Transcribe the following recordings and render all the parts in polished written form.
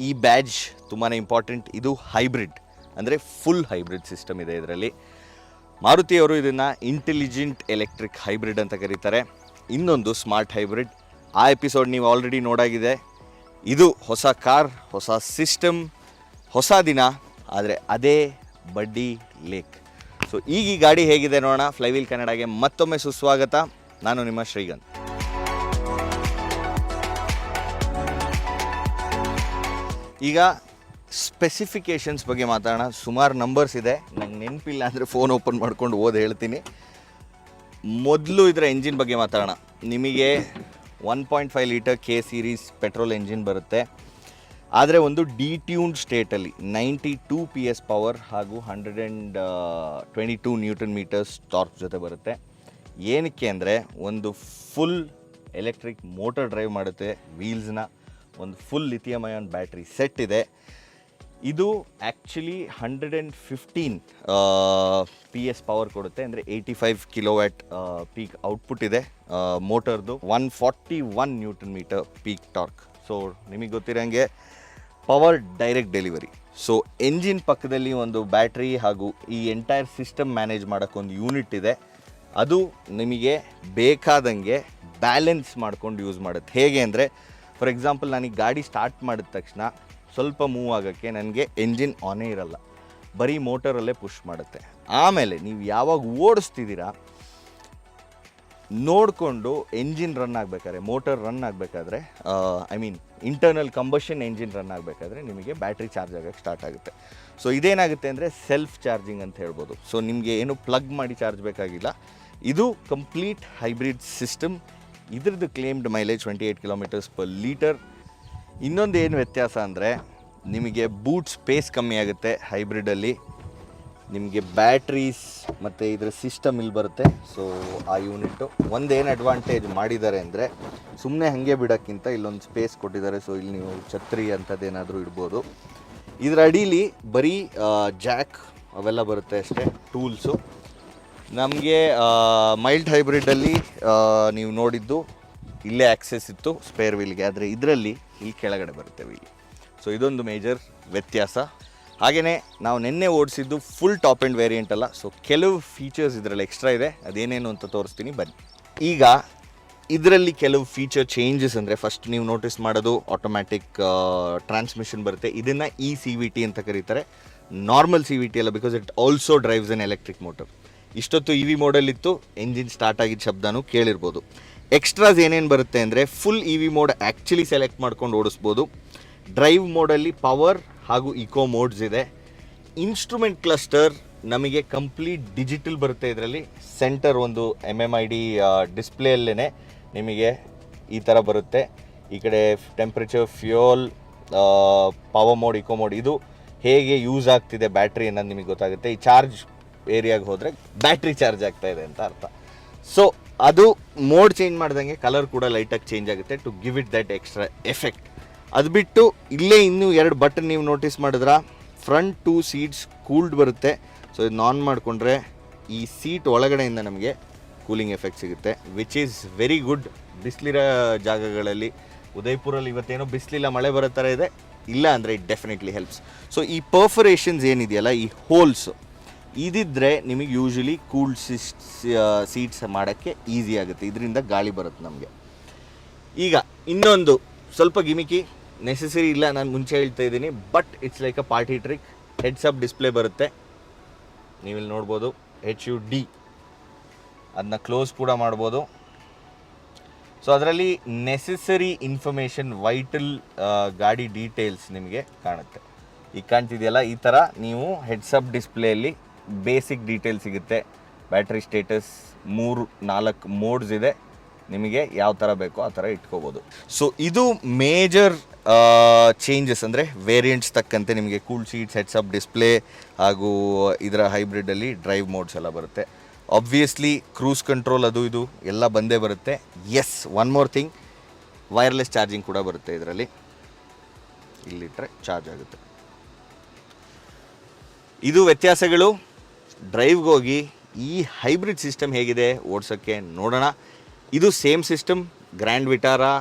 ಈ ಬ್ಯಾಡ್ಜ್ ತುಂಬಾ ಇಂಪಾರ್ಟೆಂಟ್. ಇದು ಹೈಬ್ರಿಡ್ ಅಂದರೆ ಫುಲ್ ಹೈಬ್ರಿಡ್ ಸಿಸ್ಟಮ್ ಇದೆ ಇದರಲ್ಲಿ. ಮಾರುತಿಯವರು ಇದನ್ನು ಇಂಟೆಲಿಜೆಂಟ್ ಎಲೆಕ್ಟ್ರಿಕ್ ಹೈಬ್ರಿಡ್ ಅಂತ ಕರೀತಾರೆ. ಇನ್ನೊಂದು ಸ್ಮಾರ್ಟ್ ಹೈಬ್ರಿಡ್. ಆ ಎಪಿಸೋಡ್ ನೀವು ಆಲ್ರೆಡಿ ನೋಡಾಗಿದೆ. ಇದು ಹೊಸ ಕಾರ್, ಹೊಸ ಸಿಸ್ಟಮ್, ಹೊಸ ದಿನ, ಆದರೆ ಅದೇ ಬಡ್ಡಿ ಲೇಕ್. ಸೊ ಈಗ ಈ ಗಾಡಿ ಹೇಗಿದೆ ನೋಡೋಣ. ಫ್ಲೈವೀಲ್ ಕನ್ನಡಗೆ ಮತ್ತೊಮ್ಮೆ ಸುಸ್ವಾಗತ. ನಾನು ನಿಮ್ಮ ಶ್ರೀಗಂಧ್. ಈಗ ಸ್ಪೆಸಿಫಿಕೇಷನ್ಸ್ ಬಗ್ಗೆ ಮಾತಾಡೋಣ. ಸುಮಾರು ನಂಬರ್ಸ್ ಇದೆ, ನಂಗೆ ನೆನಪಿಲ್ಲ ಅಂದರೆ ಫೋನ್ ಓಪನ್ ಮಾಡ್ಕೊಂಡು ಓದಿ ಹೇಳ್ತೀನಿ. ಮೊದಲು ಇದರ ಎಂಜಿನ್ ಬಗ್ಗೆ ಮಾತಾಡೋಣ. ನಿಮಗೆ 1.5 litre K series petrol engine ಬರುತ್ತೆ. ಆದರೆ ಒಂದು ಡಿಟ್ಯೂನ್ಡ್ ಸ್ಟೇಟಲ್ಲಿ 92 PS ಪವರ್ ಹಾಗೂ 122 ನ್ಯೂಟನ್ ಮೀಟರ್ಸ್ ಟಾರ್ಕ್ ಜೊತೆ ಬರುತ್ತೆ. ಏನಕ್ಕೆ ಅಂದರೆ ಒಂದು ಫುಲ್ ಎಲೆಕ್ಟ್ರಿಕ್ ಮೋಟರ್ ಡ್ರೈವ್ ಮಾಡುತ್ತೆ. ವೀಲ್ಸ್ನ ಒಂದು full lithium ion battery set ಇದೆ. ಇದು ಆ್ಯಕ್ಚುಲಿ 115 PS ಪವರ್ ಕೊಡುತ್ತೆ. ಅಂದರೆ 85 ಕಿಲೋವ್ಯಾಟ್ ಪೀಕ್ ಔಟ್ಪುಟ್ ಇದೆ ಮೋಟರ್ದು. 141 newton metre peak torque. So ನಿಮಗೆ ಗೊತ್ತಿರೋಂಗೆ power direct delivery. So engine ಪಕ್ಕದಲ್ಲಿ ಒಂದು ಬ್ಯಾಟ್ರಿ ಹಾಗೂ ಈ ಎಂಟೈರ್ ಸಿಸ್ಟಮ್ ಮ್ಯಾನೇಜ್ ಮಾಡೋಕ್ಕೊಂದು ಯೂನಿಟ್ ಇದೆ. ಅದು ನಿಮಗೆ ಬೇಕಾದಂಗೆ ಬ್ಯಾಲೆನ್ಸ್ ಮಾಡ್ಕೊಂಡು ಯೂಸ್ ಮಾಡುತ್ತೆ. ಹೇಗೆ ಅಂದರೆ ಫಾರ್ ಎಕ್ಸಾಂಪಲ್ ನನಗೆ ಗಾಡಿ ಸ್ಟಾರ್ಟ್ ಮಾಡಿದ ತಕ್ಷಣ ಸ್ವಲ್ಪ ಮೂವ್ ಆಗೋಕ್ಕೆ ನನಗೆ ಎಂಜಿನ್ ಆನೇ ಇರಲ್ಲ, ಬರೀ ಮೋಟರಲ್ಲೇ ಪುಷ್ ಮಾಡುತ್ತೆ. ಆಮೇಲೆ ನೀವು ಯಾವಾಗ ಓಡಿಸ್ತಿದ್ದೀರಾ ನೋಡಿಕೊಂಡು ಎಂಜಿನ್ ರನ್ ಆಗಬೇಕಾದ್ರೆ, ಮೋಟರ್ ರನ್ ಆಗಬೇಕಾದ್ರೆ, ಇಂಟರ್ನಲ್ ಕಂಬಷನ್ ಎಂಜಿನ್ ರನ್ ಆಗಬೇಕಾದ್ರೆ ನಿಮಗೆ ಬ್ಯಾಟ್ರಿ ಚಾರ್ಜ್ ಆಗೋಕ್ಕೆ ಸ್ಟಾರ್ಟ್ ಆಗುತ್ತೆ. ಸೊ ಇದೇನಾಗುತ್ತೆ ಅಂದರೆ ಸೆಲ್ಫ್ ಚಾರ್ಜಿಂಗ್ ಅಂತ ಹೇಳ್ಬೋದು. ಸೊ ನಿಮಗೆ ಏನು ಪ್ಲಗ್ ಮಾಡಿ ಚಾರ್ಜ್ ಬೇಕಾಗಿಲ್ಲ. ಇದು ಕಂಪ್ಲೀಟ್ ಹೈಬ್ರಿಡ್ ಸಿಸ್ಟಮ್. ಇದ್ರದ್ದು claimed mileage 28 kilometres per litre. ಇನ್ನೊಂದು ಏನು ವ್ಯತ್ಯಾಸ ಅಂದರೆ ನಿಮಗೆ ಬೂಟ್ ಸ್ಪೇಸ್ ಕಮ್ಮಿ ಆಗುತ್ತೆ ಹೈಬ್ರಿಡಲ್ಲಿ. ನಿಮಗೆ ಬ್ಯಾಟ್ರೀಸ್ ಮತ್ತು ಇದರ ಸಿಸ್ಟಮ್ ಇಲ್ಲಿ ಬರುತ್ತೆ. ಸೊ ಆ ಯೂನಿಟ್ಟು ಒಂದೇನು ಅಡ್ವಾಂಟೇಜ್ ಮಾಡಿದ್ದಾರೆ ಅಂದರೆ ಸುಮ್ಮನೆ ಹಾಗೆ ಬಿಡೋಕ್ಕಿಂತ ಇಲ್ಲೊಂದು ಸ್ಪೇಸ್ ಕೊಟ್ಟಿದ್ದಾರೆ. ಸೊ ಇಲ್ಲಿ ನೀವು ಛತ್ರಿ ಅಂಥದ್ದೇನಾದರೂ ಇಡ್ಬೋದು. ಇದರ ಅಡೀಲಿ ಬರೀ ಜಾಕ್ ಅವೆಲ್ಲ ಬರುತ್ತೆ ಅಷ್ಟೇ, ಟೂಲ್ಸು. ನಮಗೆ ಮೈಲ್ಡ್ ಹೈಬ್ರಿಡಲ್ಲಿ ನೀವು ನೋಡಿದ್ದು ಇಲ್ಲೇ ಆ್ಯಕ್ಸೆಸ್ ಇತ್ತು ಸ್ಪೇರ್ ವೀಲ್ಗೆ, ಆದರೆ ಇದರಲ್ಲಿ ಇಲ್ಲಿ ಕೆಳಗಡೆ ಬರುತ್ತೆ ವೀಲ್. ಸೊ ಇದೊಂದು ಮೇಜರ್ ವ್ಯತ್ಯಾಸ. ಹಾಗೆಯೇ ನಾವು ನಿನ್ನೆ ಓಡಿಸಿದ್ದು ಫುಲ್ ಟಾಪ್ ಆ್ಯಂಡ್ ವೇರಿಯಂಟ್ ಅಲ್ಲ. ಸೊ ಕೆಲವು ಫೀಚರ್ಸ್ ಇದರಲ್ಲಿ ಎಕ್ಸ್ಟ್ರಾ ಇದೆ, ಅದೇನೇನು ಅಂತ ತೋರಿಸ್ತೀನಿ ಬನ್ನಿ. ಈಗ ಇದರಲ್ಲಿ ಕೆಲವು ಫೀಚರ್ ಚೇಂಜಸ್ ಅಂದರೆ ಫಸ್ಟ್ ನೀವು ನೋಟಿಸ್ ಮಾಡೋದು ಆಟೋಮ್ಯಾಟಿಕ್ ಟ್ರಾನ್ಸ್ಮಿಷನ್ ಬರುತ್ತೆ. ಇದನ್ನು CVT ಅಂತ ಕರೀತಾರೆ. ನಾರ್ಮಲ್ CVT ಅಲ್ಲ, because it also drives an electric motor. ಇಷ್ಟೊತ್ತು EV ಮೋಡಲ್ ಇತ್ತು, ಎಂಜಿನ್ ಸ್ಟಾರ್ಟ್ ಆಗಿದ್ದ ಶಬ್ದನೂ ಕೇಳಿರ್ಬೋದು. ಎಕ್ಸ್ಟ್ರಾಸ್ ಏನೇನು ಬರುತ್ತೆ ಅಂದರೆ full EV mode actually select ಮಾಡ್ಕೊಂಡು ಓಡಿಸ್ಬೋದು. ಡ್ರೈವ್ ಮೋಡಲ್ಲಿ ಪವರ್ ಹಾಗೂ ಇಕೋ ಮೋಡ್ಸ್ ಇದೆ. ಇನ್ಸ್ಟ್ರೂಮೆಂಟ್ ಕ್ಲಸ್ಟರ್ ನಮಗೆ ಕಂಪ್ಲೀಟ್ ಡಿಜಿಟಲ್ ಬರುತ್ತೆ. ಇದರಲ್ಲಿ ಸೆಂಟರ್ ಒಂದು MMID ಡಿಸ್ಪ್ಲೇಯಲ್ಲೇ ನಿಮಗೆ ಈ ಥರ ಬರುತ್ತೆ. ಈ ಕಡೆ temperature, fuel, power mode, eco mode, ಇದು ಹೇಗೆ ಯೂಸ್ ಆಗ್ತಿದೆ ಬ್ಯಾಟ್ರಿ ಅನ್ನೋದು ನಿಮಗೆ ಗೊತ್ತಾಗುತ್ತೆ. ಈ ಚಾರ್ಜ್ ಏರಿಯಾಗೆ ಹೋದರೆ ಬ್ಯಾಟ್ರಿ ಚಾರ್ಜ್ ಆಗ್ತಾ ಇದೆ ಅಂತ ಅರ್ಥ. ಸೊ ಅದು ಮೋಡ್ ಚೇಂಜ್ ಮಾಡ್ದಂಗೆ ಕಲರ್ ಕೂಡ ಲೈಟಾಗಿ ಚೇಂಜ್ ಆಗುತ್ತೆ to give it that extra effect. ಅದು ಬಿಟ್ಟು ಇಲ್ಲೇ ಇನ್ನೂ 2 ಬಟನ್ ನೀವು ನೋಟಿಸ್ ಮಾಡಿದ್ರೆ ಫ್ರಂಟ್ 2 ಸೀಟ್ಸ್ ಕೂಲ್ಡ್ ಬರುತ್ತೆ. ಸೊ ಇದನ್ನ ಆನ್ ಮಾಡಿಕೊಂಡ್ರೆ ಈ ಸೀಟ್ ಒಳಗಡೆಯಿಂದ ನಮಗೆ ಕೂಲಿಂಗ್ ಎಫೆಕ್ಟ್ ಸಿಗುತ್ತೆ, ವಿಚ್ ಈಸ್ ವೆರಿ ಗುಡ್. ಬಿಸಿಲಿರೋ ಜಾಗಗಳಲ್ಲಿ, ಉದಯಪುರಲ್ಲಿ ಇವತ್ತೇನೋ ಬಿಸಿಲಿಲ್ಲ, ಮಳೆ ಬರೋ ಥರ ಇದೆ, ಇಲ್ಲ ಅಂದರೆ ಇಟ್ ಡೆಫಿನೆಟ್ಲಿ ಹೆಲ್ಪ್ಸ್. ಸೊ ಈ ಪರ್ಫರೇಷನ್ಸ್ ಏನಿದೆಯಲ್ಲ, ಈ ಹೋಲ್ಸು ಇದಿದ್ದರೆ ನಿಮಗೆ ಯೂಶ್ವಲಿ ಕೂಲ್ಡ್ ಸೀಟ್ಸ್ ಮಾಡೋಕ್ಕೆ ಈಸಿ ಆಗುತ್ತೆ. ಇದರಿಂದ ಗಾಳಿ ಬರುತ್ತೆ ನಮಗೆ. ಈಗ ಇನ್ನೊಂದು ಸ್ವಲ್ಪ ಗಿಮಿಕಿ, ನೆಸೆಸರಿ ಇಲ್ಲ, ನಾನು ಮುಂಚೆ ಹೇಳ್ತಾ ಇದ್ದೀನಿ, but it's like a party trick. Heads up display ಬರುತ್ತೆ, ನೀವಿಲ್ಲಿ ನೋಡ್ಬೋದು. HUD ಅದನ್ನ ಕ್ಲೋಸ್ ಕೂಡ ಮಾಡ್ಬೋದು. ಸೊ ಅದರಲ್ಲಿ ನೆಸೆಸರಿ ಇನ್ಫಾರ್ಮೇಷನ್, ವೈಟಲ್ ಗಾಡಿ ಡೀಟೇಲ್ಸ್ ನಿಮಗೆ ಕಾಣುತ್ತೆ. ಈಗ ಕಾಣ್ತಿದೆಯಲ್ಲ, ಈ ಥರ ನೀವು ಹೆಡ್ಸ್ ಅಪ್ ಡಿಸ್ಪ್ಲೇಯಲ್ಲಿ ಬೇಸಿಕ್ ಡೀಟೇಲ್ ಸಿಗುತ್ತೆ. ಬ್ಯಾಟ್ರಿ ಸ್ಟೇಟಸ್, 3-4 ಮೋಡ್ಸ್ ಇದೆ, ನಿಮಗೆ ಯಾವ ಥರ ಬೇಕೋ ಆ ಥರ ಇಟ್ಕೋಬೋದು. ಸೊ ಇದು ಮೇಜರ್ ಚೇಂಜಸ್. ಅಂದರೆ ವೇರಿಯಂಟ್ಸ್ ತಕ್ಕಂತೆ ನಿಮಗೆ cool seats, heads up display ಹಾಗೂ ಇದರ ಹೈಬ್ರಿಡಲ್ಲಿ ಡ್ರೈವ್ ಮೋಡ್ಸ್ ಎಲ್ಲ ಬರುತ್ತೆ. ಆಬ್ವಿಯಸ್ಲಿ ಕ್ರೂಸ್ ಕಂಟ್ರೋಲ್ ಅದು ಇದು ಎಲ್ಲ ಬಂದೇ ಬರುತ್ತೆ. Yes, one more thing, wireless charging ಕೂಡ ಬರುತ್ತೆ ಇದರಲ್ಲಿ. ಇಲ್ಲಿಟ್ಟರೆ ಚಾರ್ಜ್ ಆಗುತ್ತೆ. ಇದು ವ್ಯತ್ಯಾಸಗಳು. ಡ್ರೈವ್ಗೆ ಹೋಗಿ ಈ ಹೈಬ್ರಿಡ್ ಸಿಸ್ಟಮ್ ಹೇಗಿದೆ ಓಡಿಸೋಕ್ಕೆ ನೋಡೋಣ. ಇದು ಸೇಮ್ ಸಿಸ್ಟಮ್ ಗ್ರ್ಯಾಂಡ್ ವಿಟಾರಾ,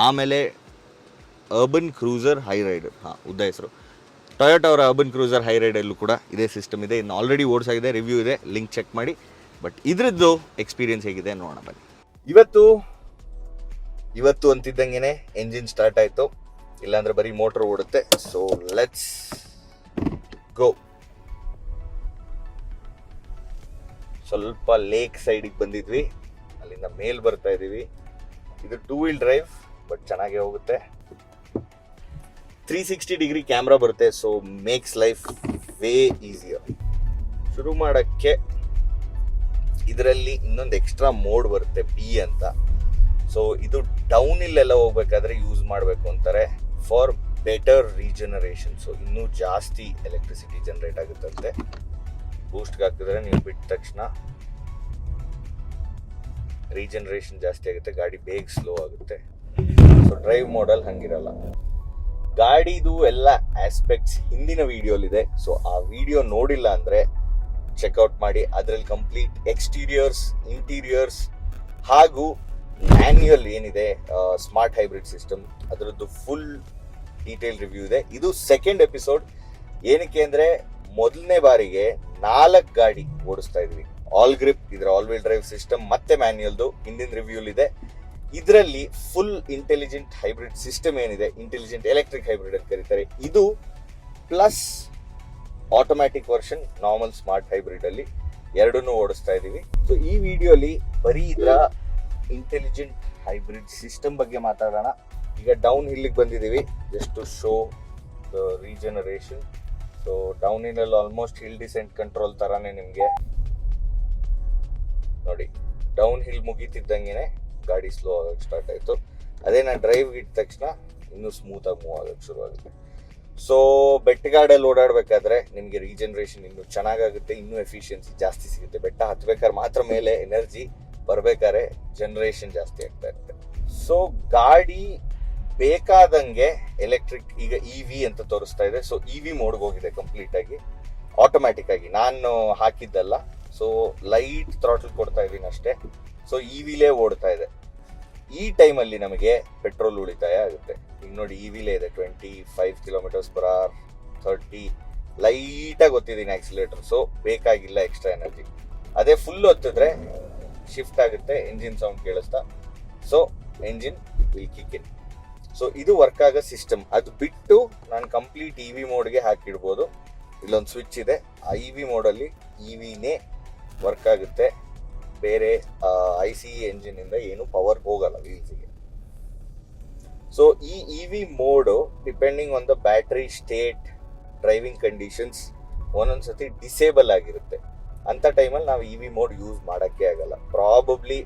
ಆಮೇಲೆ ಅರ್ಬನ್ ಕ್ರೂಸರ್ ಹೈ ರೈಡರ್, ಉದ್ದ ಹೆಸರು. ಟೊಯೋಟಾ ಅವರ ಅರ್ಬನ್ ಕ್ರೂಸರ್ ಹೈ ರೈಡಲ್ಲೂ ಕೂಡ ಇದೇ ಸಿಸ್ಟಮ್ ಇದೆ. ಇನ್ನು ಆಲ್ರೆಡಿ ಓಡಿಸಾಗಿದೆ, ರಿವ್ಯೂ ಇದೆ, ಲಿಂಕ್ ಚೆಕ್ ಮಾಡಿ. ಬಟ್ ಇದ್ರದ್ದು ಎಕ್ಸ್ಪೀರಿಯನ್ಸ್ ಹೇಗಿದೆ ನೋಡೋಣ ಬನ್ನಿ. ಇವತ್ತು ಅಂತಿದ್ದಂಗೆ ಎಂಜಿನ್ ಸ್ಟಾರ್ಟ್ ಆಯಿತು, ಇಲ್ಲಾಂದರೆ ಬರೀ ಮೋಟ್ರ್ ಓಡುತ್ತೆ. So let's go. ಸ್ವಲ್ಪ ಲೇಕ್ ಸೈಡಿಗೆ ಬಂದಿದ್ವಿ, ಅಲ್ಲಿಂದ ಮೇಲ್ ಬರ್ತಾ ಇದ್ದೀವಿ. ಇದು 2 wheel ಡ್ರೈವ್, ಬಟ್ ಚೆನ್ನಾಗೇ ಹೋಗುತ್ತೆ. 360 ಡಿಗ್ರಿ ಕ್ಯಾಮ್ರಾ ಬರುತ್ತೆ, so makes life way easier. ಶುರು ಮಾಡೋಕ್ಕೆ ಇದರಲ್ಲಿ ಇನ್ನೊಂದು ಎಕ್ಸ್ಟ್ರಾ ಮೋಡ್ ಬರುತ್ತೆ, ಪಿ ಅಂತ. ಸೊ ಇದು ಡೌನ್ ಹಿಲ್ ಎಲ್ಲ ಹೋಗ್ಬೇಕಾದ್ರೆ ಯೂಸ್ ಮಾಡಬೇಕು ಅಂತಾರೆ ಫಾರ್ ಬೆಟರ್ ರೀಜನರೇಷನ್. ಸೊ ಇನ್ನೂ ಜಾಸ್ತಿ ಎಲೆಕ್ಟ್ರಿಸಿಟಿ ಜನರೇಟ್ ಆಗುತ್ತಂತೆ. ಬೂಸ್ಟ್ಗೆ ಹಾಕಿದ್ರೆ ನೀವು ಬಿಟ್ಟ ತಕ್ಷಣ ರೀಜನರೇಷನ್ ಜಾಸ್ತಿ ಆಗುತ್ತೆ, ಗಾಡಿ ಬೇಗ ಸ್ಲೋ ಆಗುತ್ತೆ. ಸೊ ಡ್ರೈವ್ ಮೋಡಲ್ ಹಂಗಿರಲ್ಲ. ಗಾಡಿದು ಎಲ್ಲ ಆಸ್ಪೆಕ್ಟ್ಸ್ ಹಿಂದಿನ ವಿಡಿಯೋಲಿದೆ, ಸೊ ಆ ವಿಡಿಯೋ ನೋಡಿಲ್ಲ ಅಂದರೆ ಚೆಕ್ಔಟ್ ಮಾಡಿ. ಅದರಲ್ಲಿ ಕಂಪ್ಲೀಟ್ ಎಕ್ಸ್ಟೀರಿಯರ್ಸ್, ಇಂಟೀರಿಯರ್ಸ್ ಹಾಗೂ ಮ್ಯಾನ್ಯುಯಲ್ ಏನಿದೆ ಸ್ಮಾರ್ಟ್ ಹೈಬ್ರಿಡ್ ಸಿಸ್ಟಮ್ ಅದರದ್ದು ಫುಲ್ ಡೀಟೇಲ್ ರಿವ್ಯೂ ಇದೆ. ಇದು ಸೆಕೆಂಡ್ ಎಪಿಸೋಡ್. ಏನಕ್ಕೆ ಅಂದರೆ ಮೊದಲನೇ ಬಾರಿಗೆ 4 ಗಾಡಿ ಓಡಿಸ್ತಾ ಇದ್ವಿ. ಆಲ್ ಗ್ರಿಪ್, ಇದರ ಆಲ್ ವೀಲ್ ಡ್ರೈವ್ ಸಿಸ್ಟಮ್ ಮತ್ತೆ ಮ್ಯಾನ್ಯುಯಲ್ದು ಹಿಂದಿನ ರಿವ್ಯೂಲಿದೆ. ಇದರಲ್ಲಿ ಫುಲ್ ಇಂಟೆಲಿಜೆಂಟ್ ಹೈಬ್ರಿಡ್ ಸಿಸ್ಟಮ್ ಏನಿದೆ, ಇಂಟೆಲಿಜೆಂಟ್ ಎಲೆಕ್ಟ್ರಿಕ್ ಹೈಬ್ರಿಡ್ ಅಂತ ಕರೀತಾರೆ, ಇದು plus automatic version normal smart hybrid ಅಲ್ಲಿ ಎರಡನ್ನೂ ಓಡಿಸ್ತಾ ಇದೀವಿ. ಸೊ ಈ ವಿಡಿಯೋಲಿ ಬರೀ ಇದರ ಇಂಟೆಲಿಜೆಂಟ್ ಹೈಬ್ರಿಡ್ ಸಿಸ್ಟಮ್ ಬಗ್ಗೆ ಮಾತಾಡೋಣ. ಈಗ ಡೌನ್ ಹಿಲ್ಗೆ ಬಂದಿದ್ದೀವಿ, just to show the regeneration. So downhill almost hill descent control ತರಾನೇ ನಿಮಗೆ ನೋಡಿ. ಡೌನ್ ಹಿಲ್ ಮುಗೀತಿದ್ದಂಗೆ ಗಾಡಿ ಸ್ಲೋ ಆಗಕ್ಕೆ ಸ್ಟಾರ್ಟ್ ಆಯಿತು. ಅದೇ ನಾನು ಡ್ರೈವ್ಗೆ ಇಟ್ಟ ತಕ್ಷಣ ಇನ್ನೂ ಸ್ಮೂತಾಗಿ ಮೂವ್ ಆಗಕ್ಕೆ ಶುರು ಆಗುತ್ತೆ. ಸೊ ಬೆಟ್ಟಗಾಡಲ್ಲಿ ಓಡಾಡಬೇಕಾದ್ರೆ ನಿಮಗೆ ರೀಜನರೇಷನ್ ಇನ್ನೂ ಚೆನ್ನಾಗಾಗುತ್ತೆ, ಇನ್ನೂ ಎಫಿಷಿಯನ್ಸಿ ಜಾಸ್ತಿ ಸಿಗುತ್ತೆ. ಬೆಟ್ಟ ಹತ್ಬೇಕಾದ್ರೆ ಮಾತ್ರ ಮೇಲೆ ಎನರ್ಜಿ, ಬರ್ಬೇಕಾದ್ರೆ ಜನರೇಷನ್ ಜಾಸ್ತಿ ಆಗ್ತಾ ಇರುತ್ತೆ. ಸೊ ಗಾಡಿ ಬೇಕಾದಂಗೆ ಎಲೆಕ್ಟ್ರಿಕ್, ಈಗ ಇವಿ ಅಂತ ತೋರಿಸ್ತಾ ಇದೆ. ಸೊ ಇವಿ ಮೋಡ್ಗೆ ಹೋಗಿದೆ ಕಂಪ್ಲೀಟ್ ಆಗಿ, ಆಟೋಮ್ಯಾಟಿಕ್ ಆಗಿ. ನಾನು ಹಾಕಿದ್ದಲ್ಲ, ಸೊ ಲೈಟ್ ಥ್ರಾಟಲ್ ಕೊಡ್ತಾ ಇದ್ದೀನಿ ಅಷ್ಟೇ. ಸೊ ಇವಿಲೇ ಓಡ್ತಾ ಇದೆ. ಈ ಟೈಮಲ್ಲಿ ನಮಗೆ ಪೆಟ್ರೋಲ್ ಉಳಿತಾಯ ಆಗುತ್ತೆ. ಈಗ ನೋಡಿ ಇವಿಲೇ ಇದೆ 25 km/h, 30 ಲೈಟಾಗಿ ಒತ್ತಿದ್ದೀನಿ ಆಕ್ಸಿಲೇಟರ್. ಸೊ ಬೇಕಾಗಿಲ್ಲ ಎಕ್ಸ್ಟ್ರಾ ಎನರ್ಜಿ. ಅದೇ ಫುಲ್ ಒತ್ತಿದ್ರೆ ಶಿಫ್ಟ್ ಆಗುತ್ತೆ, ಎಂಜಿನ್ ಸೌಂಡ್ ಕೇಳಿಸ್ತಾ. So engine will kick in. So ಇದು ವರ್ಕ್ ಆಗೋ ಸಿಸ್ಟಮ್. ಅದು ಬಿಟ್ಟು ನಾನು ಕಂಪ್ಲೀಟ್ ಇವಿ ಮೋಡ್ಗೆ ಹಾಕಿಡ್ಬೋದು. ಇಲ್ಲೊಂದು ಸ್ವಿಚ್ ಇದೆ, ಆ ಇವಿ ಮೋಡಲ್ಲಿ ಇವಿನೇ ವರ್ಕ್ ಆಗುತ್ತೆ. ಬೇರೆ ICE ಎಂಜಿನಿಂದ ಏನು ಪವರ್ ಹೋಗಲ್ಲ ವೀಲ್ಸಿಗೆ. ಸೊ ಈ EV mode depending on the battery state, driving conditions ಒಂದೊಂದ್ಸತಿ ಡಿಸೇಬಲ್ ಆಗಿರುತ್ತೆ. ಅಂಥ ಟೈಮಲ್ಲಿ ನಾವು ಇವಿ ಮೋಡ್ ಯೂಸ್ ಮಾಡೋಕ್ಕೆ ಆಗಲ್ಲ. ಪ್ರಾಬಬ್ಲಿ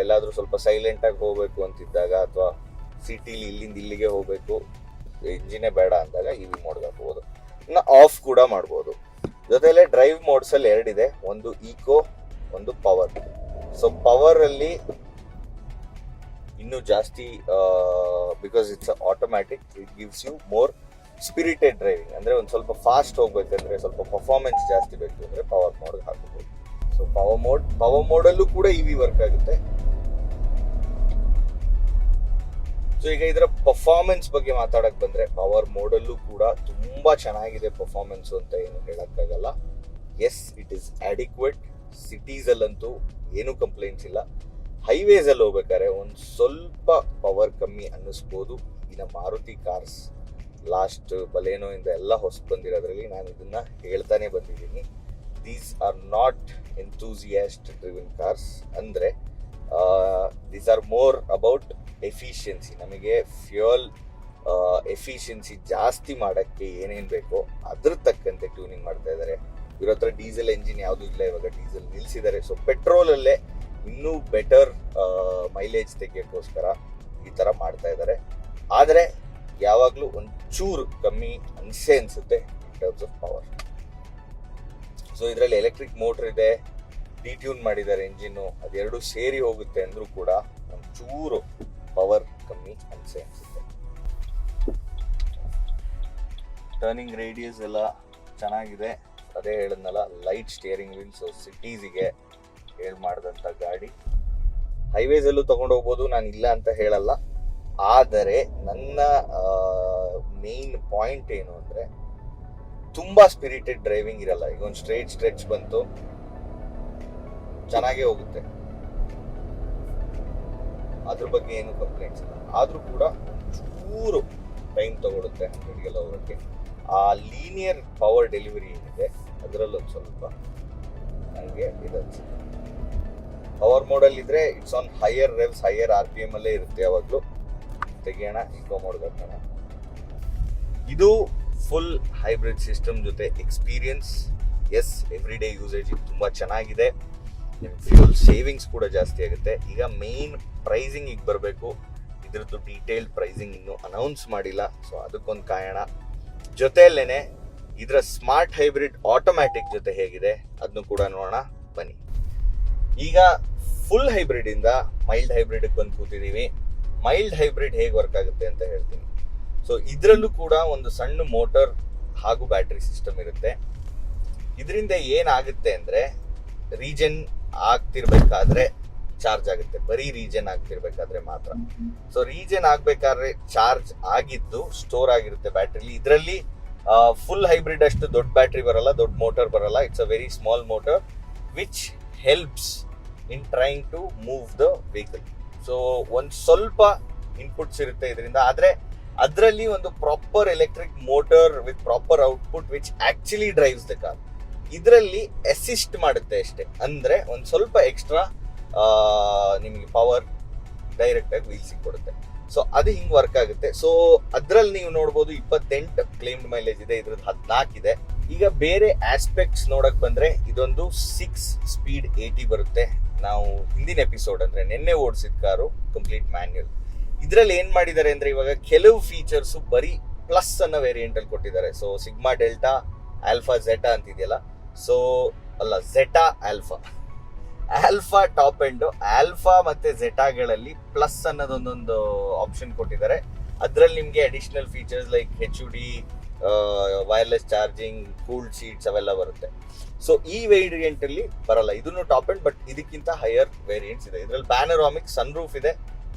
ಎಲ್ಲಾದರೂ ಸ್ವಲ್ಪ ಸೈಲೆಂಟಾಗಿ ಹೋಗಬೇಕು ಅಂತಿದ್ದಾಗ, ಅಥವಾ ಸಿಟಿಲಿ ಇಲ್ಲಿಂದ ಇಲ್ಲಿಗೆ ಹೋಗಬೇಕು, ಇಂಜಿನೇ ಬೇಡ ಅಂದಾಗ ಇವಿ ಮೋಡ್ಗೆ ಹಾಕ್ಬೋದು. ಇನ್ನು ಆಫ್ ಕೂಡ ಮಾಡ್ಬೋದು. ಜೊತೆಲೆ ಡ್ರೈವ್ ಮೋಡ್ಸಲ್ಲಿ 2 ಇದೆ, ಒಂದು ಈಕೋ, ಒಂದು ಪವರ್. ಸೊ ಪವರ್ ಅಲ್ಲಿ ಇನ್ನೂ ಜಾಸ್ತಿ, because it's automatic, it gives you more spirited driving. ಅಂದರೆ ಒಂದು ಸ್ವಲ್ಪ ಫಾಸ್ಟ್ ಹೋಗ್ಬೇಕಂದ್ರೆ, ಸ್ವಲ್ಪ ಪರ್ಫಾರ್ಮೆನ್ಸ್ ಜಾಸ್ತಿ ಬೇಕು ಅಂದರೆ ಪವರ್ ಮೋಡ್ಗೆ ಹಾಕಬಹುದು. ಸೊ ಪವರ್ ಮೋಡಲ್ಲೂ ಕೂಡ ಇವಿ ವರ್ಕ್ ಆಗುತ್ತೆ. ಸೊ ಈಗ ಇದರ ಪರ್ಫಾರ್ಮೆನ್ಸ್ ಬಗ್ಗೆ ಮಾತಾಡಕ್ ಬಂದ್ರೆ, ಪವರ್ ಮೋಡಲ್ಲೂ ಕೂಡ ತುಂಬಾ ಚೆನ್ನಾಗಿದೆ ಪರ್ಫಾರ್ಮೆನ್ಸ್ ಅಂತ ಏನು ಹೇಳಕ್ಕಾಗಲ್ಲ. Yes, it is adequate. ಸಿಟೀಸಲ್ಲಂತೂ ಏನೂ ಕಂಪ್ಲೇಂಟ್ಸ್ ಇಲ್ಲ. ಹೈವೇಸಲ್ಲಿ ಹೋಗ್ಬೇಕಾದ್ರೆ ಒಂದು ಸ್ವಲ್ಪ ಪವರ್ ಕಮ್ಮಿ ಅನ್ನಿಸ್ಬೋದು. ಇನ್ನು ಮಾರುತಿ ಕಾರ್ಸ್ ಲಾಸ್ಟ್ ಬಲೇನೋ ಇಂದ ಎಲ್ಲ ಹೊಸ ಬಂದಿರೋದ್ರಲ್ಲಿ ನಾನು ಇದನ್ನ ಹೇಳ್ತಾನೆ ಬಂದಿದ್ದೀನಿ. These are not enthusiast driven cars. ಅಂದರೆ these are more about efficiency. ನಮಗೆ ಫ್ಯೂಯಲ್ ಎಫಿಷಿಯನ್ಸಿ ಜಾಸ್ತಿ ಮಾಡೋಕ್ಕೆ ಏನೇನು ಬೇಕೋ ಅದ್ರ ತಕ್ಕಂತೆ ಟ್ಯೂನಿಂಗ್ ಮಾಡ್ತಾ ಇದ್ದಾರೆ. ಇವ್ರ ಹತ್ರ ಡೀಸೆಲ್ ಎಂಜಿನ್ ಯಾವುದೂ ಇಲ್ಲ, ಇವಾಗ ಡೀಸೆಲ್ ನಿಲ್ಲಿಸಿದ್ದಾರೆ. ಸೊ ಪೆಟ್ರೋಲಲ್ಲೇ ಇನ್ನೂ ಬೆಟರ್ ಮೈಲೇಜ್ ತೆಗಿಯೋಕ್ಕೋಸ್ಕರ ಈ ಥರ ಮಾಡ್ತಾ ಇದ್ದಾರೆ. ಆದರೆ ಯಾವಾಗಲೂ ಒಂಚೂರು ಕಮ್ಮಿ ಅನಿಸುತ್ತೆ ಇನ್ ಟರ್ಮ್ಸ್ ಆಫ್ ಪವರ್. ಸೊ ಇದರಲ್ಲಿ ಎಲೆಕ್ಟ್ರಿಕ್ ಮೋಟ್ರ್ ಇದೆ, ಡಿಟ್ಯೂನ್ ಮಾಡಿದ್ದಾರೆ ಎಂಜಿನ್ನು, ಅದೆರಡು ಸೇರಿ ಹೋಗುತ್ತೆ ಅಂದರೂ ಕೂಡ ಒಂಚೂರು ಪವರ್ ಕಮ್ಮಿ ಅನಿಸುತ್ತೆ. ಟರ್ನಿಂಗ್ ರೇಡಿಯಸ್ ಎಲ್ಲ ಚೆನ್ನಾಗಿದೆ. ಅದೇ ಹೇಳಿದ್ನಲ್ಲ, ಲೈಟ್ ಸ್ಟಿಯರಿಂಗ್ ವೀಲ್. ಸೊ ಸಿಟೀಸಿಗೆ ಮಾಡಿದಂಥ ಗಾಡಿ. ಹೈವೇಸಲ್ಲೂ ತೊಗೊಂಡು ಹೋಗ್ಬೋದು, ನಾನು ಇಲ್ಲ ಅಂತ ಹೇಳಲ್ಲ. ಆದರೆ ನನ್ನ ಮೇನ್ ಪಾಯಿಂಟ್ ಏನು ಅಂದರೆ ತುಂಬ ಸ್ಪಿರಿಟೆಡ್ ಡ್ರೈವಿಂಗ್ ಇರಲ್ಲ. ಈಗ ಒಂದು ಸ್ಟ್ರೆಚ್ ಬಂತು, ಚೆನ್ನಾಗೇ ಹೋಗುತ್ತೆ, ಅದ್ರ ಬಗ್ಗೆ ಏನು ಕಂಪ್ಲೇಂಟ್ಸ್ ಇಲ್ಲ. ಆದರೂ ಕೂಡ ಚೂರು ಟೈಮ್ ತಗೊಳುತ್ತೆ 100 ಹೋಗೋಕ್ಕೆ. ಆ ಲೀನಿಯರ್ ಪವರ್ ಡೆಲಿವರಿ ಏನಿದೆ ಅದರಲ್ಲೊಂದು ಸ್ವಲ್ಪ ನನಗೆ ಇದನ್ಸುತ್ತೆ. ಪವರ್ ಮೋಡಲ್ಲಿ ಇದ್ರೆ it's on higher revs, higher RPM ಅಲ್ಲೇ ಇರುತ್ತೆ ಯಾವಾಗಲೂ. ತೆಗಿಯೋಣ, ಇಕೋ ಮೋಡ್ಗೆ ಹಾಕೋಣ. ಇದು ಫುಲ್ ಹೈಬ್ರಿಡ್ ಸಿಸ್ಟಮ್ ಜೊತೆ experience. Yes, every day usage ತುಂಬ ಚೆನ್ನಾಗಿದೆ. ಫ್ಯೂಲ್ ಸೇವಿಂಗ್ಸ್ ಕೂಡ ಜಾಸ್ತಿ ಆಗುತ್ತೆ. ಈಗ ಮೇನ್ ಪ್ರೈಸಿಂಗ್ ಬರಬೇಕು. ಇದ್ರದ್ದು ಡೀಟೇಲ್ಡ್ ಪ್ರೈಸಿಂಗ್ ಇನ್ನೂ ಅನೌನ್ಸ್ ಮಾಡಿಲ್ಲ, ಸೊ ಅದಕ್ಕೊಂದು ಕಾಯೋಣ. ಜೊತೆಯಲ್ಲೇನೆ ಇದರ ಸ್ಮಾರ್ಟ್ ಹೈಬ್ರಿಡ್ ಆಟೋಮ್ಯಾಟಿಕ್ ಜೊತೆ ಹೇಗಿದೆ ಅದನ್ನು ಕೂಡ ನೋಡೋಣ ಬನ್ನಿ. ಈಗ ಫುಲ್ ಹೈಬ್ರಿಡ್ ಇಂದ ಮೈಲ್ಡ್ ಹೈಬ್ರಿಡ್ ಬಂದು ಕೂತಿದ್ದೀವಿ. ಮೈಲ್ಡ್ ಹೈಬ್ರಿಡ್ ಹೇಗೆ ವರ್ಕ್ ಆಗುತ್ತೆ ಅಂತ ಹೇಳ್ತೀನಿ. ಸೊ ಇದರಲ್ಲೂ ಕೂಡ ಒಂದು ಸಣ್ಣ ಮೋಟರ್ ಹಾಗೂ ಬ್ಯಾಟ್ರಿ ಸಿಸ್ಟಮ್ ಇರುತ್ತೆ. ಇದರಿಂದ ಏನಾಗುತ್ತೆ ಅಂದರೆ ರೀಜನ್ ಆಗ್ತಿರ್ಬೇಕಾದ್ರೆ ಚಾರ್ಜ್ ಆಗುತ್ತೆ, ಬರೀ ರೀಜನ್ ಆಗ್ತಿರ್ಬೇಕಾದ್ರೆ ಮಾತ್ರ. ಸೊ ರೀಜನ್ ಆಗ್ಬೇಕಾದ್ರೆ ಚಾರ್ಜ್ ಆಗಿದ್ದು ಸ್ಟೋರ್ ಆಗಿರುತ್ತೆ ಬ್ಯಾಟ್ರಿಲಿ. ಇದರಲ್ಲಿ ಫುಲ್ ಹೈಬ್ರಿಡ್ ಅಷ್ಟು ದೊಡ್ಡ ಬ್ಯಾಟ್ರಿ ಬರಲ್ಲ, ದೊಡ್ಡ ಮೋಟರ್ ಬರಲ್ಲ. It's a very small motor which helps in trying to move the vehicle. So ಒಂದು ಸ್ವಲ್ಪ ಇನ್ಪುಟ್ಸ್ ಇರುತ್ತೆ ಇದರಿಂದ, ಆದರೆ ಅದರಲ್ಲಿ ಒಂದು proper electric motor with proper output which actually drives the car. ಇದರಲ್ಲಿ ಅಸಿಸ್ಟ್ ಮಾಡುತ್ತೆ ಅಷ್ಟೇ, ಅಂದರೆ ಒಂದು ಸ್ವಲ್ಪ ಎಕ್ಸ್ಟ್ರಾ ನಿಮಗೆ ಪವರ್ ಡೈರೆಕ್ಟ್ ಆಗಿ ವೀಲ್ಸಿಗೆ ಕೊಡುತ್ತೆ. ಸೊ ಅದು ಹಿಂಗೆ ವರ್ಕ್ ಆಗುತ್ತೆ. ಸೊ ಅದ್ರಲ್ಲಿ ನೀವು ನೋಡ್ಬೋದು 28 ಕ್ಲೇಮ್ಡ್ ಮೈಲೇಜ್ ಇದೆ, ಇದ್ರದ್ದು 14 ಇದೆ. ಈಗ ಬೇರೆ ಆಸ್ಪೆಕ್ಟ್ಸ್ ನೋಡಕ್ ಬಂದ್ರೆ ಇದೊಂದು 6 ಸ್ಪೀಡ್ 80 ಬರುತ್ತೆ. ನಾವು ಹಿಂದಿನ ಎಪಿಸೋಡ್ ಅಂದ್ರೆ ನಿನ್ನೆ ಓಡಿಸಿದ ಕಾರು ಕಂಪ್ಲೀಟ್ ಮ್ಯಾನ್ಯುಯಲ್. ಇದ್ರಲ್ಲಿ ಏನ್ ಮಾಡಿದ್ದಾರೆ ಅಂದ್ರೆ ಇವಾಗ ಕೆಲವು ಫೀಚರ್ಸ್ ಬರೀ ಪ್ಲಸ್ ಅನ್ನೋ ವೇರಿಯಂಟ್ ಅಲ್ಲಿ ಕೊಟ್ಟಿದ್ದಾರೆ. So sigma delta alpha zeta ಅಂತಿದೆಯಲ್ಲ, ಸೊ ಅಲ್ಲ zeta alpha top end, alpha ಮತ್ತೆ ಝೆಟಾಗಳಲ್ಲಿ ಪ್ಲಸ್ ಅನ್ನೋದೊಂದೊಂದು ಆಪ್ಷನ್ ಕೊಟ್ಟಿದ್ದಾರೆ. ಅದ್ರಲ್ಲಿ ನಿಮ್ಗೆ additional features like HUD, wireless charging, cooled seats ಅವೆಲ್ಲ ಬರುತ್ತೆ. ಸೊ ಈ ವೇರಿಯಂಟ್ ಅಲ್ಲಿ ಬರಲ್ಲ, ಇದನ್ನು ಟಾಪ್ ಎಂಡ್, ಬಟ್ ಇದಕ್ಕಿಂತ ಹೈಯರ್ ವೇರಿಯಂಟ್ಸ್ ಇದೆ. ಇದ್ರಲ್ಲಿ ಪ್ಯಾನರಾಮಿಕ್ ಸನ್ ರೂಫ್ ಇದೆ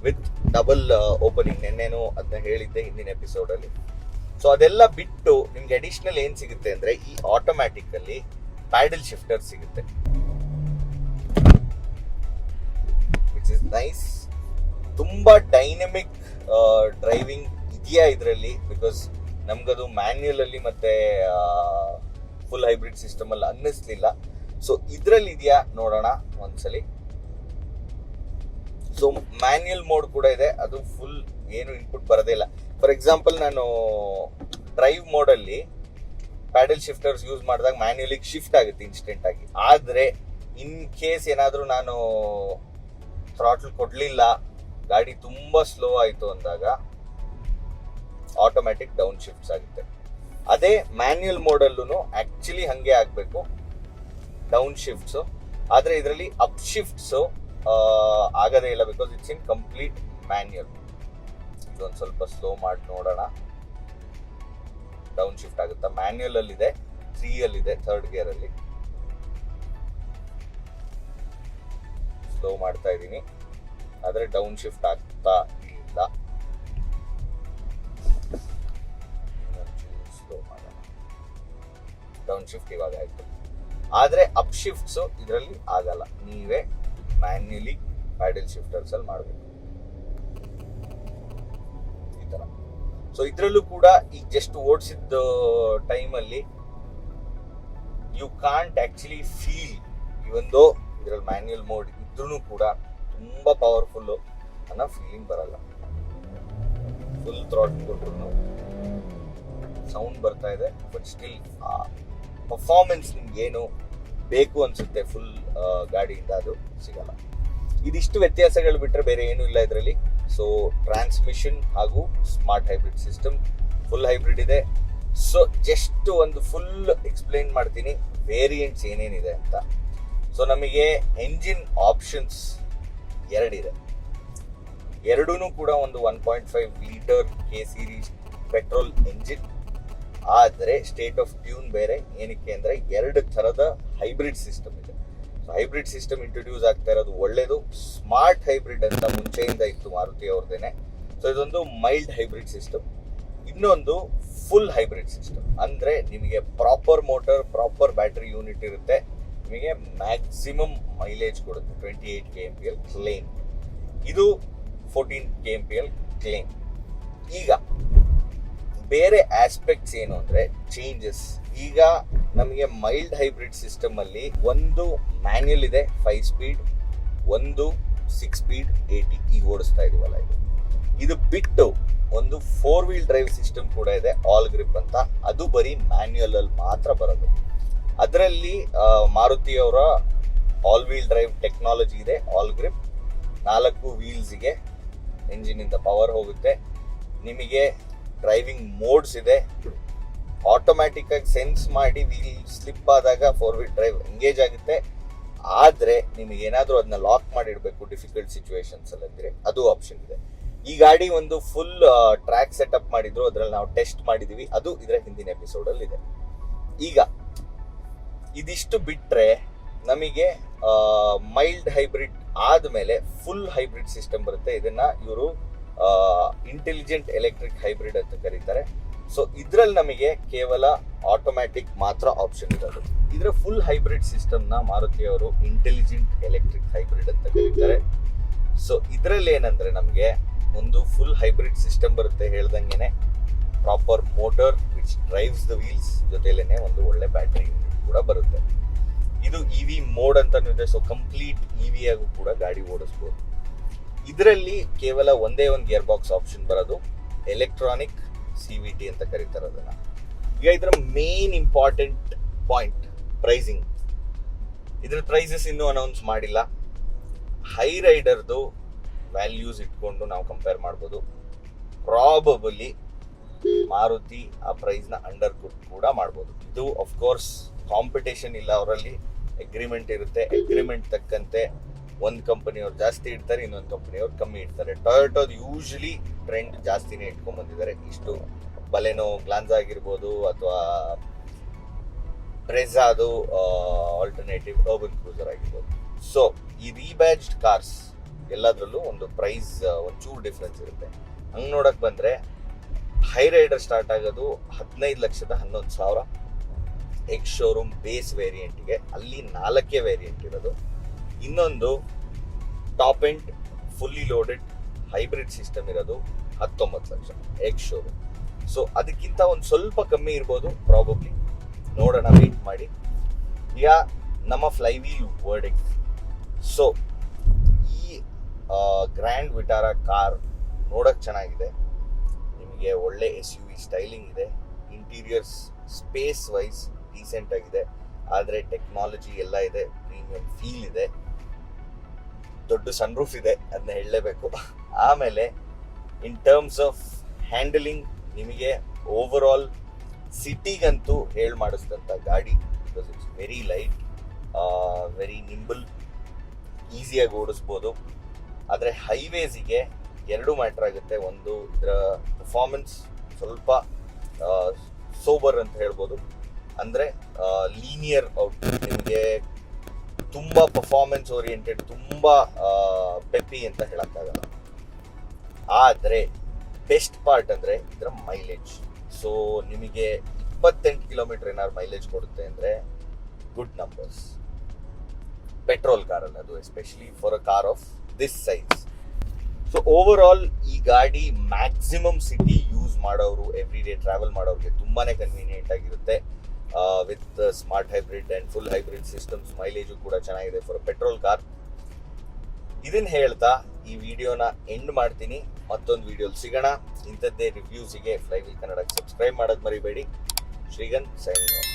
ವಿತ್ ಡಬಲ್ ಓಪನಿಂಗ್. ನೆನ್ನೆನೂ ಅದನ್ನ ಹೇಳಿದ್ದೆ ಹಿಂದಿನ ಎಪಿಸೋಡ್ ಅಲ್ಲಿ. ಸೊ ಅದೆಲ್ಲ ಬಿಟ್ಟು ನಿಮ್ಗೆ ಅಡಿಷನಲ್ ಏನ್ ಸಿಗುತ್ತೆ ಅಂದ್ರೆ ಈ ಆಟೋಮ್ಯಾಟಿಕ್ ಅಲ್ಲಿ ಪ್ಯಾಡಲ್ ಶಿಫ್ಟರ್ ಸಿಗುತ್ತೆ, ವಿಚ್ ಇಸ್ ನೈಸ್. ತುಂಬಾ ಡೈನಮಿಕ್ ಡ್ರೈವಿಂಗ್ ಇದೆಯಾ ಇದರಲ್ಲಿ, ಬಿಕಾಸ್ ನಮ್ಗದು ಮ್ಯಾನ್ಯುಯಲ್ ಅಲ್ಲಿ ಮತ್ತೆ ಫುಲ್ ಹೈಬ್ರಿಡ್ ಸಿಸ್ಟಮ್ ಅಲ್ಲಿ ಅನ್ನಿಸ್ಲಿಲ್ಲ. ಸೊ ಇದ್ರಲ್ಲಿ ಇದೆಯಾ ನೋಡೋಣ ಒಂದ್ಸಲಿ. ಸೊ ಮ್ಯಾನ್ಯುಯಲ್ ಮೋಡ್ ಕೂಡ ಇದೆ, ಅದು ಫುಲ್ ಏನು ಇನ್ಪುಟ್ ಬರೋದೇ ಇಲ್ಲ. ಫಾರ್ ಎಕ್ಸಾಂಪಲ್ ನಾನು ಡ್ರೈವ್ ಮೋಡ್ ಅಲ್ಲಿ ಪ್ಯಾಡಲ್ ಶಿಫ್ಟರ್ಸ್ ಯೂಸ್ ಮಾಡಿದಾಗ ಮ್ಯಾನ್ಯುಯಲಿಗೆ ಶಿಫ್ಟ್ ಆಗುತ್ತೆ ಇನ್ಸ್ಟೆಂಟ್ ಆಗಿ. ಆದ್ರೆ ಇನ್ ಕೇಸ್ ಏನಾದ್ರೂ ನಾನು ಥ್ರಾಟಲ್ ಕೊಡ್ಲಿಲ್ಲ, ಗಾಡಿ ತುಂಬಾ ಸ್ಲೋ ಆಯ್ತು ಅಂದಾಗ ಆಟೋಮ್ಯಾಟಿಕ್ ಡೌನ್ ಶಿಫ್ಟ್ಸ್ ಆಗುತ್ತೆ. ಅದೇ ಮ್ಯಾನ್ಯುಯಲ್ ಮೋಡಲ್ಲೂ ಆಕ್ಚುಲಿ ಹಂಗೆ ಆಗ್ಬೇಕು, ಡೌನ್ ಶಿಫ್ಟ್ಸ್. ಆದ್ರೆ ಇದರಲ್ಲಿ ಅಪ್ ಶಿಫ್ಟ್ಸ್ ಆಗದೇ ಇಲ್ಲ, because it's in complete manual. ಇದೊಂದು ಸ್ವಲ್ಪ ಸ್ಲೋ ಮಾಡಿ ನೋಡೋಣ, ಡೌನ್ ಶಿಫ್ಟ್ ಆಗುತ್ತಾ. ಮ್ಯಾನ್ಯುಯಲ್ ಅಲ್ಲಿ ಇದೆ, 3 ಅಲ್ಲಿ ಇದೆ, 3rd ಗೇರ್ ಅಲ್ಲಿ. ಸ್ಲೋ ಮಾಡ್ತಾ ಇದ್ದೀನಿ, ಆದ್ರೆ ಡೌನ್ ಶಿಫ್ಟ್ ಆಗ್ತಾ ಇಲ್ಲ. ಸ್ಲೋ ಮಾಡೋಣ, ಡೌನ್ ಶಿಫ್ಟ್ ಇವಾಗ ಆಯ್ತು. ಆದ್ರೆ ಅಪ್ ಶಿಫ್ಟ್ಸ್ ಇದರಲ್ಲಿ ಆಗಲ್ಲ, ನೀವೇ ಮ್ಯಾನ್ಯುಯಲಿ ಪ್ಯಾಡಲ್ ಶಿಫ್ಟರ್ಸ್ ಅಲ್ಲಿ ಮಾಡಬೇಕು ಈ ತರ. ಸೊ ಇದ್ರಲ್ಲೂ ಕೂಡ ಈಗ ಜಸ್ಟ್ ಓಡಿಸಿದ ಟೈಮಲ್ಲಿ ಯು ಕಾಂಟ್ ಆಕ್ಚುಲಿ ಫೀಲ್, ಇವನ್ ದೋ ಇದ್ರಲ್ಲಿ ಮ್ಯಾನ್ಯುಯಲ್ ಮೋಡ್ ಇದ್ರೂ ಕೂಡ ತುಂಬಾ ಪವರ್ಫುಲ್ ಅನ್ನೋ ಫೀಲಿಂಗ್ ಬರಲ್ಲ. ಫುಲ್ ಥ್ರಾಟಲ್ ಕೊಟ್ರು ಸೌಂಡ್ ಬರ್ತಾ ಇದೆ, ಬಟ್ ಸ್ಟಿಲ್ ಪರ್ಫಾರ್ಮೆನ್ಸ್ ನಿಮ್ಗೆ ಏನು ಬೇಕು ಅನ್ಸುತ್ತೆ ಫುಲ್ ಗಾಡಿಯಿಂದ ಅದು ಸಿಗಲ್ಲ. ಇದಿಷ್ಟು ವ್ಯತ್ಯಾಸಗಳು ಬಿಟ್ಟರೆ ಬೇರೆ ಏನೂ ಇಲ್ಲ ಇದರಲ್ಲಿ. ಸೊ ಟ್ರಾನ್ಸ್ಮಿಷನ್ ಹಾಗೂ smart hybrid system, full hybrid ಇದೆ. ಸೊ ಜಸ್ಟ್ ಒಂದು ಫುಲ್ ಎಕ್ಸ್ಪ್ಲೈನ್ ಮಾಡ್ತೀನಿ ವೇರಿಯಂಟ್ಸ್ ಏನೇನಿದೆ ಅಂತ. ಸೊ ನಮಗೆ ಎಂಜಿನ್ ಆಪ್ಷನ್ಸ್ 2 ಇದೆ. ಎರಡೂ ಕೂಡ ಒಂದು 1.5 litre K series petrol engine. ಆದರೆ ಸ್ಟೇಟ್ ಆಫ್ ಟ್ಯೂನ್ ಬೇರೆ. ಏನಕ್ಕೆ ಅಂದರೆ 2 ಥರದ ಹೈಬ್ರಿಡ್ ಸಿಸ್ಟಮ್ ಇದೆ. ಸೊ ಹೈಬ್ರಿಡ್ ಸಿಸ್ಟಮ್ ಇಂಟ್ರೊಡ್ಯೂಸ್ ಆಗ್ತಾ ಇರೋದು ಒಳ್ಳೇದು. ಸ್ಮಾರ್ಟ್ ಹೈಬ್ರಿಡ್ ಅಂತ ಮುಂಚೆಯಿಂದ ಇತ್ತು ಮಾರುತಿ ಅವ್ರದ್ದೇನೆ. ಸೊ ಇದೊಂದು ಮೈಲ್ಡ್ ಹೈಬ್ರಿಡ್ ಸಿಸ್ಟಮ್. ಇನ್ನೊಂದು ಫುಲ್ ಹೈಬ್ರಿಡ್ ಸಿಸ್ಟಮ್, ಅಂದರೆ ನಿಮಗೆ proper motor, proper battery unit ಇರುತ್ತೆ, ನಿಮಗೆ ಮ್ಯಾಕ್ಸಿಮಮ್ ಮೈಲೇಜ್ ಕೊಡುತ್ತೆ. 28 kmpl ಕ್ಲೇಮ್, ಇದು 14 kmpl ಕ್ಲೇಮ್. ಈಗ ಬೇರೆ ಆಸ್ಪೆಕ್ಟ್ಸ್ ಏನು ಅಂದರೆ ಚೇಂಜಸ್. ಈಗ ನಮಗೆ ಮೈಲ್ಡ್ ಹೈಬ್ರಿಡ್ ಸಿಸ್ಟಮ್ ಅಲ್ಲಿ ಒಂದು ಮ್ಯಾನ್ಯಲ್ ಇದೆ 5 ಸ್ಪೀಡ್, ಒಂದು 6 ಸ್ಪೀಡ್ 80 ಈಗ ಓಡಿಸ್ತಾ ಇದೀವಲ್ಲ ಇದು ಬಿಟ್ಟು ಒಂದು 4 ವೀಲ್ ಡ್ರೈವ್ ಸಿಸ್ಟಮ್ ಕೂಡ ಇದೆ, ಆಲ್ ಗ್ರಿಪ್ ಅಂತ. ಅದು ಬರೀ ಮ್ಯಾನ್ಯುಯಲ್ ಅಲ್ಲಿ ಮಾತ್ರ ಬರೋದು. ಅದರಲ್ಲಿ ಮಾರುತಿ ಅವರ ಆಲ್ ವೀಲ್ ಡ್ರೈವ್ ಟೆಕ್ನಾಲಜಿ ಇದೆ, ಆಲ್ ಗ್ರಿಪ್. 4 ವೀಲ್ಸ್ಗೆ ಎಂಜಿನ್ ಇಂದ ಪವರ್ ಹೋಗುತ್ತೆ. ನಿಮಗೆ ಡ್ರೈವಿಂಗ್ ಮೋಡ್ಸ್ ಇದೆ, ಆಟೋಮ್ಯಾಟಿಕ್ ಆಗಿ ಸೆನ್ಸ್ ಮಾಡಿ ವೀಲ್ ಸ್ಲಿಪ್ ಆದಾಗ 4 ವೀಲ್ ಡ್ರೈವ್ ಎಂಗೇಜ್ ಆಗುತ್ತೆ. ಆದ್ರೆ ನಿಮಗೆ ಏನಾದ್ರೂ ಅದನ್ನ ಲಾಕ್ ಮಾಡಿಡ್ಬೇಕು ಡಿಫಿಕಲ್ಟ್ ಸಿಚುವೇಶನ್ಸ್ ಅಲ್ಲಿದ್ರೆ ಅದು ಆಪ್ಷನ್ ಇದೆ. ಈ ಗಾಡಿ ಒಂದು ಫುಲ್ ಟ್ರ್ಯಾಕ್ ಸೆಟಪ್ ಮಾಡಿದ್ರು, ಅದ್ರಲ್ಲಿ ನಾವು ಟೆಸ್ಟ್ ಮಾಡಿದೀವಿ, ಅದು ಇದರ ಹಿಂದಿನ ಎಪಿಸೋಡ್ ಅಲ್ಲಿ ಇದೆ. ಈಗ ಇದಿಷ್ಟು ಬಿಟ್ರೆ ನಮಗೆ ಮೈಲ್ಡ್ ಹೈಬ್ರಿಡ್ ಆದ್ಮೇಲೆ ಫುಲ್ ಹೈಬ್ರಿಡ್ ಸಿಸ್ಟಮ್ ಬರುತ್ತೆ. ಇದನ್ನ ಇವರು ಇಂಟೆಲಿಜೆಂಟ್ ಎಲೆಕ್ಟ್ರಿಕ್ ಹೈಬ್ರಿಡ್ ಅಂತ ಕರೀತಾರೆ. ಸೊ ಇದ್ರಲ್ಲಿ ನಮಗೆ ಕೇವಲ ಆಟೋಮ್ಯಾಟಿಕ್ ಮಾತ್ರ ಆಪ್ಷನ್ ಇರೋದು. ಇದರ ಫುಲ್ ಹೈಬ್ರಿಡ್ ಸಿಸ್ಟಮ್ ನ ಮಾರುತಿ ಅವರು ಇಂಟೆಲಿಜೆಂಟ್ ಎಲೆಕ್ಟ್ರಿಕ್ ಹೈಬ್ರಿಡ್ ಅಂತ ಕರೀತಾರೆ. ಸೊ ಇದರಲ್ಲಿ ಏನಂದ್ರೆ ನಮಗೆ ಒಂದು ಫುಲ್ ಹೈಬ್ರಿಡ್ ಸಿಸ್ಟಮ್ ಬರುತ್ತೆ, ಹೇಳ್ದಂಗೆನೆ proper motor which drives the wheels, ಜೊತೆಲೇನೆ ಒಂದು ಒಳ್ಳೆ ಬ್ಯಾಟ್ರಿ ಯೂನಿಟ್ ಕೂಡ ಬರುತ್ತೆ. ಇದು ಇವಿ ಮೋಡ್ ಅಂತಾನು ಇದೆ, ಸೊ ಕಂಪ್ಲೀಟ್ ಇವಿ ಆಗು ಕೂಡ ಗಾಡಿ ಓಡಿಸ್ಬೋದು. ಇದರಲ್ಲಿ ಕೇವಲ ಒಂದೇ ಒಂದು ಗೇರ್ ಬಾಕ್ಸ್ ಆಪ್ಷನ್ ಬರೋದು, ಎಲೆಕ್ಟ್ರಾನಿಕ್ CVT ಅಂತ ಕರೀತಾರೆ ಅದನ್ನ. ಈಗ ಇದರ ಮೇನ್ ಇಂಪಾರ್ಟೆಂಟ್ ಪಾಯಿಂಟ್ ಪ್ರೈಸಿಂಗ್. ಇದ್ರ ಪ್ರೈಸಸ್ ಇನ್ನೂ ಅನೌನ್ಸ್ ಮಾಡಿಲ್ಲ. ಹೈ ರೈಡರ್ದು ವ್ಯಾಲ್ಯೂಸ್ ಇಟ್ಕೊಂಡು ನಾವು ಕಂಪೇರ್ ಮಾಡ್ಬೋದು. ಪ್ರಾಬಬಲಿ ಮಾರುತಿ ಆ ಪ್ರೈಸ್ ನ ಅಂಡರ್ ಕೂಡ ಮಾಡ್ಬೋದು. ಇದು ಆಫ್ ಕೋರ್ಸ್ ಕಾಂಪಿಟೇಷನ್ ಇಲ್ಲ, ಅವರಲ್ಲಿ ಅಗ್ರಿಮೆಂಟ್ ಇರುತ್ತೆ. ಅಗ್ರಿಮೆಂಟ್ ತಕ್ಕಂತೆ ಒಂದು ಕಂಪನಿಯವ್ರು ಜಾಸ್ತಿ ಇಡ್ತಾರೆ, ಇನ್ನೊಂದು ಕಂಪನಿಯವ್ರು ಕಮ್ಮಿ ಇಡ್ತಾರೆ. ಟೊಯೋಟೋದು ಯೂಶಲಿ ಟ್ರೆಂಡ್ ಜಾಸ್ತಿನೇ ಇಟ್ಕೊಂಡ್ ಬಂದಿದ್ದಾರೆ. ಇಷ್ಟು ಬಲೆನೋ ಗ್ಲಾನ್ಸ್ ಆಗಿರ್ಬೋದು ಅಥವಾ ಬ್ರೆಜಾದು ಆಲ್ಟರ್ನೇಟಿವ್ ಅರ್ಬನ್ ಕ್ರೂಸರ್ ಆಗಿರ್ಬೋದು. ಸೊ ಈ ರೀಬ್ಯಾಜ್ಡ್ ಕಾರ್ಸ್ ಎಲ್ಲದರಲ್ಲೂ ಒಂದು ಪ್ರೈಸ್ ಒಂಚೂರು ಡಿಫ್ರೆನ್ಸ್ ಇರುತ್ತೆ. ಹಂಗೆ ನೋಡಕ್ ಬಂದ್ರೆ ಹೈ ರೈಡರ್ ಸ್ಟಾರ್ಟ್ ಆಗೋದು 15,11,000 ಎಕ್ಸ್ ಶೋರೂಮ್ ಬೇಸ್ ವೇರಿಯಂಟ್ಗೆ, ಅಲ್ಲಿ 4 ವೇರಿಯಂಟ್ ಇರೋದು. ಇನ್ನೊಂದು top end fully loaded hybrid system ಇರೋದು 19 ಲಕ್ಷ ಎಕ್ಸ್ ಶೋರೂಮ್. ಸೊ ಅದಕ್ಕಿಂತ ಒಂದು ಸ್ವಲ್ಪ ಕಮ್ಮಿ ಇರ್ಬೋದು ಪ್ರಾಬಬ್ಲಿ, ನೋಡೋಣ, ವೇಟ್ ಮಾಡಿ. ಈಗ ನಮ್ಮ ಫ್ಲೈವೀಲ್ ವರ್ಡಿಂಗ್. ಸೊ ಈ ಗ್ರ್ಯಾಂಡ್ ವಿಟಾರಾ ಕಾರ್ ನೋಡಕ್ ಚೆನ್ನಾಗಿದೆ, ನಿಮಗೆ ಒಳ್ಳೆ SUV ಸ್ಟೈಲಿಂಗ್ ಇದೆ, ಇಂಟೀರಿಯರ್ಸ್ ಸ್ಪೇಸ್ ವೈಸ್ ಡೀಸೆಂಟ್ ಆಗಿದೆ, ಆದರೆ ಟೆಕ್ನಾಲಜಿ ಎಲ್ಲ ಇದೆ, ಪ್ರೀಮಿಯಂ ಫೀಲ್ ಇದೆ, ದೊಡ್ಡ ಸನ್ರೂಫ್ ಇದೆ, ಅದನ್ನ ಹೇಳಲೇಬೇಕು. ಆಮೇಲೆ ಇನ್ ಟರ್ಮ್ಸ್ ಆಫ್ ಹ್ಯಾಂಡಲಿಂಗ್ ನಿಮಗೆ ಓವರ್ ಆಲ್ ಸಿಟಿಗಂತೂ ಹೇಳಿ ಮಾಡಿಸಿದಂಥ ಗಾಡಿ. Because it's very light, very nimble, ಈಸಿಯಾಗಿ ಓಡಿಸ್ಬೋದು. ಆದರೆ ಹೈವೇಸಿಗೆ 2 ಮ್ಯಾಟ್ರ್ ಆಗುತ್ತೆ. ಒಂದು ಇದರ ಪರ್ಫಾರ್ಮೆನ್ಸ್ ಸ್ವಲ್ಪ ಸೋಬರ್ ಅಂತ ಹೇಳ್ಬೋದು, ಅಂದರೆ ಲೀನಿಯರ್ ಔಟ್, ನಿಮಗೆ ತುಂಬ ಪರ್ಫಾರ್ಮೆನ್ಸ್ ಓರಿಯೆಂಟೆಡ್, ತುಂಬ ಪೆಪ್ಪಿ ಅಂತ ಹೇಳಕ್ಕಾಗಲ್ಲ. ಆದರೆ ಬೆಸ್ಟ್ ಪಾರ್ಟ್ ಅಂದರೆ ಇದರ ಮೈಲೇಜ್. ಸೊ ನಿಮಗೆ 28 ಕಿಲೋಮೀಟರ್ ಏನಾದ್ರು ಮೈಲೇಜ್ ಕೊಡುತ್ತೆ ಅಂದರೆ ಗುಡ್ ನಂಬರ್ಸ್. ಪೆಟ್ರೋಲ್ ಕಾರಲ್ಲಿ ಅದು, especially for a car of this size. So over all ಈ ಗಾಡಿ ಮ್ಯಾಕ್ಸಿಮಮ್ ಸಿಟಿ ಯೂಸ್ ಮಾಡೋರು, ಎವ್ರಿ ಡೇ ಟ್ರಾವೆಲ್ ಮಾಡೋರಿಗೆ ತುಂಬಾನೇ ಕನ್ವೀನಿಯೆಂಟ್ ಆಗಿರುತ್ತೆ. With smart hybrid and full hybrid systems, mileage ಕೂಡ ಚೆನ್ನಾಗಿದೆ ಫಾರ್ ಪೆಟ್ರೋಲ್ ಕಾರ್. ಇದನ್ನ ಹೇಳ್ತಾ ಈ ವಿಡಿಯೋನ ಎಂಡ್ ಮಾಡ್ತೀನಿ. ಮತ್ತೊಂದು ವಿಡಿಯೋಲಿ ಸಿಗೋಣ. ಇಂಥದ್ದೇ ರಿವ್ಯೂಸಿಗೆ ಫ್ಲೈವೀಲ್ ಕನ್ನಡಕ್ಕೆ ಸಬ್ಸ್ಕ್ರೈಬ್ ಮಾಡೋದು ಮರಿಬೇಡಿ. ಶ್ರೀಗಂಧ್ ಸೈನಿಂಗ್ ಆಫ್.